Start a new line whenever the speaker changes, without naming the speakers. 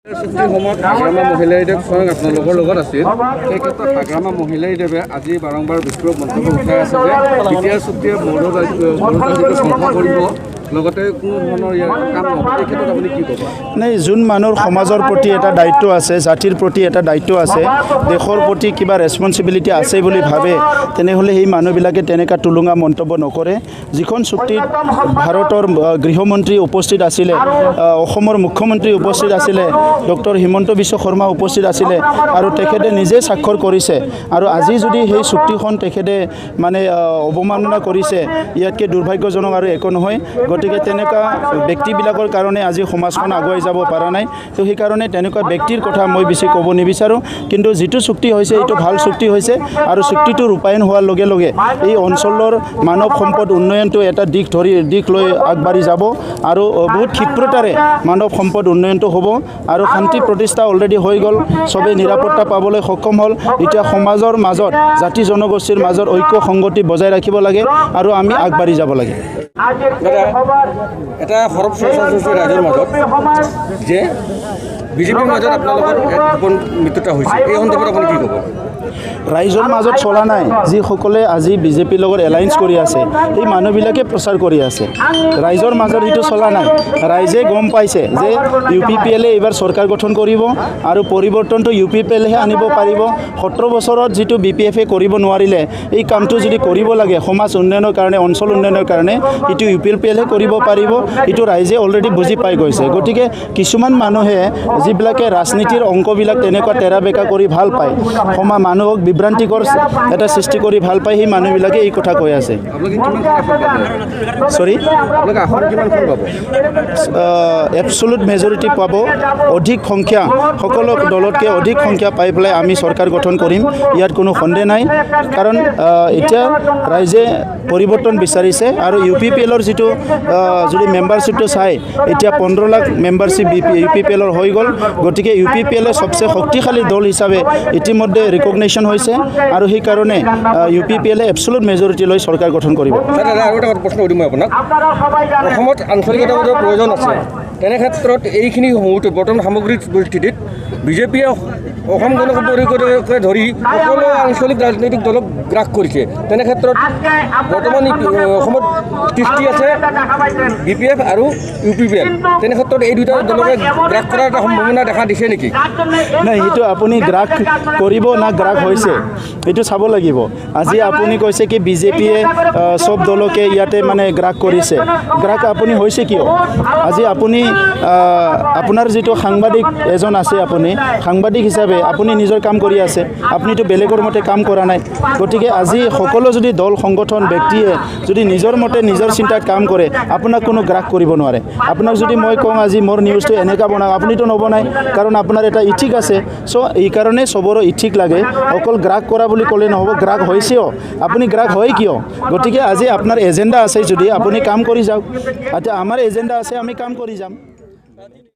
সময়ত হাগ্ৰামা মহিলাইদেৱ স্বয়ং আপোনালোকৰ লগত আছিল। সেই ক্ষেত্ৰত হাগ্ৰামা মহিলাইদেৱে আজি বাৰম্বাৰ বিস্ফোৰক মন্তব্য উঠাই আছে যে বিটিআৰ চুক্তিয়ে বড়োজাতিটো ধ্বংস কৰিব, লগতে কোনো ধৰণৰ ইয়াৰ কাম নহ'ব। এই ক্ষেত্ৰত আপুনি কি ক'ব?
নাই, যোন মানুহৰ সমাজৰ প্ৰতি এটা দায়িত্ব আছে, জাতিৰ প্ৰতি এটা দায়িত্ব আছে, দেশৰ প্ৰতি কিবা ৰেছপনচিবিলিটি আছে বুলি ভাবে, তেনেহ'লে সেই মানুহবিলাকে তেনেকুৱা টুলুঙা মন্তব্য নকৰে। যিখন চুক্তিত ভাৰতৰ গৃহমন্ত্ৰী উপস্থিত আছিলে, অসমৰ মুখ্যমন্ত্ৰী উপস্থিত আছিলে, ডক্টৰ হিমন্ত বিশ্ব শৰ্মা উপস্থিত আছিলে আৰু তেখেতে নিজে স্বাক্ষৰ কৰিছে। আৰু আজি যদি সেই চুক্তিখন তেখেতে মানে অৱমাননা কৰিছে, ইয়াতকৈ দুৰ্ভাগ্যজনক আৰু একো নহয়। গতিকে তেনেকুৱা ব্যক্তিবিলাকৰ কাৰণে আজি সমাজখন আগুৱাই যাব পৰা নাই। তো সেইকাৰণে তেনেকুৱা ব্যক্তিৰ কথা মই বেছি ক'ব নিবিচাৰোঁ। কিন্তু যিটো চুক্তি হৈছে এইটো ভাল চুক্তি হৈছে আৰু চুক্তিটো ৰূপায়ণ হোৱাৰ লগে লগে এই অঞ্চলৰ মানৱ সম্পদ উন্নয়নটো এটা দিশ লৈ আগবাঢ়ি যাব আৰু বহুত ক্ষিপ্ৰতাৰে মানৱ সম্পদ উন্নয়নটো হ'ব আৰু শান্তি প্ৰতিষ্ঠা অলৰেডি হৈ গ'ল। চবেই নিৰাপত্তা পাবলৈ সক্ষম হ'ল। এতিয়া সমাজৰ মাজত জাতি জনগোষ্ঠীৰ মাজত ঐক্য সংগতি বজাই ৰাখিব লাগে আৰু আমি আগবাঢ়ি যাব লাগে।
এটা সৰব চৰ্চা চলিছে ৰাইজৰ মাজত যে বিজেপিৰ মাজত আপোনালোকৰ গোপন মিত্ৰতা হৈছে, এই সন্দৰ্ভত আপুনি কি ক'ব?
ৰাইজৰ মাজত চলা নাই। যিসকলে আজি বিজেপিৰ লগত এলায়েন্স কৰি আছে সেই মানুহবিলাকে প্ৰচাৰ কৰি আছে। ৰাইজৰ মাজত সেইটো চলা নাই। ৰাইজে গম পাইছে যে UPPLয়ে এইবাৰ চৰকাৰ গঠন কৰিব আৰু পৰিৱৰ্তনটো UPPLহে আনিব পাৰিব। 17 বছৰত যিটো BPFে কৰিব নোৱাৰিলে, এই কামটো যদি কৰিব লাগে সমাজ উন্নয়নৰ কাৰণে, অঞ্চল উন্নয়নৰ কাৰণে, এইটো UPPLহে কৰিব পাৰিব। এইটো ৰাইজে অলৰেডি বুজি পাই গৈছে। গতিকে কিছুমান মানুহে যিবিলাকে ৰাজনীতিৰ অংকবিলাক তেনেকুৱা তেৰা বেকা কৰি ভাল পায়, মানুহক বিভ্ৰান্তিকৰ এটা সৃষ্টি কৰি ভাল পায়, সেই মানুহবিলাকে এই কথা কৈ আছে। এবছলুট মেজৰিটি পাব। অধিক সংখ্যা, সকলো দলতকৈ অধিক সংখ্যা পাই পেলাই আমি চৰকাৰ গঠন কৰিম, ইয়াত কোনো সন্দেহ নাই। কাৰণ এতিয়া ৰাইজে পৰিৱৰ্তন বিচাৰিছে আৰু UPPLৰ যিটো যদি মেম্বাৰশ্বিপটো চাই, এতিয়া 15 লাখ মেম্বাৰশ্বিপ UPPLৰ হৈ গ'ল। গতিকে UPPLয়ে সবচে শক্তিশালী দল হিচাপে ইতিমধ্যে ৰিকগনিশ্যন হৈছে আৰু সেইকাৰণে UPPLয়ে এবছলুট মেজৰিটি লৈ চৰকাৰ গঠন কৰিব।
আৰু এটা প্ৰশ্ন সুধিম মই আপোনাক। অসমত আঞ্চলিকতাৰ প্ৰয়োজন আছে, তেনে ক্ষেত্ৰত এইখিনি মুহূৰ্তত বৰ্তমান সামগ্ৰিক পৰিস্থিতিত বিজেপিয়ে অসম গণ পৰিষদকে ধৰি সকলো আঞ্চলিক ৰাজনৈতিক দলক গ্ৰাস কৰিছে। তেনে ক্ষেত্ৰত বৰ্তমান অসমত সৃষ্টি আছে BPF আৰু UPPL। তেনে ক্ষেত্ৰত এই দুটা দলকে গ্ৰাস কৰাৰ এটা সম্ভাৱনা দেখা দিছে নেকি?
নাই, সেইটো আপুনি গ্ৰাস কৰিব না গ্ৰাস হৈছে এইটো চাব লাগিব। আজি আপুনি কৈছে কি বিজেপিয়ে চব দলকে ইয়াতে মানে গ্ৰাস কৰিছে। গ্ৰাস আপুনি হৈছে কিয়? আজি আপুনি আপোনাৰ যিটো সাংবাদিক এজন আছে, আপুনি সাংবাদিক হিচাপে আপুনি নিজৰ কাম কৰি আছে, আপুনিতো বেলেগৰ মতে কাম কৰা নাই। গতিকে আজি সকলো যদি দল সংগঠন ব্যক্তিয়ে যদি নিজৰ মতে নিজৰ চিন্তাত কাম কৰে, আপোনাক কোনো গ্ৰাস কৰিব নোৱাৰে। আপোনাক যদি মই কওঁ আজি মোৰ নিউজটো এনেকুৱা বনাওঁ, আপুনিতো নবনায়, কাৰণ আপোনাৰ এটা ইথিক আছে। চ' এইকাৰণে চবৰে ইথিক লাগে। অকল গ্ৰাস কৰা বুলি ক'লে নহ'ব, গ্ৰাস হৈছেও। আপুনি গ্ৰাস হয় কিয়? গতিকে আজি আপোনাৰ এজেণ্ডা আছে যদি আপুনি কাম কৰি যাওক। এতিয়া আমাৰ এজেণ্ডা আছে, আমি কাম কৰি যাম।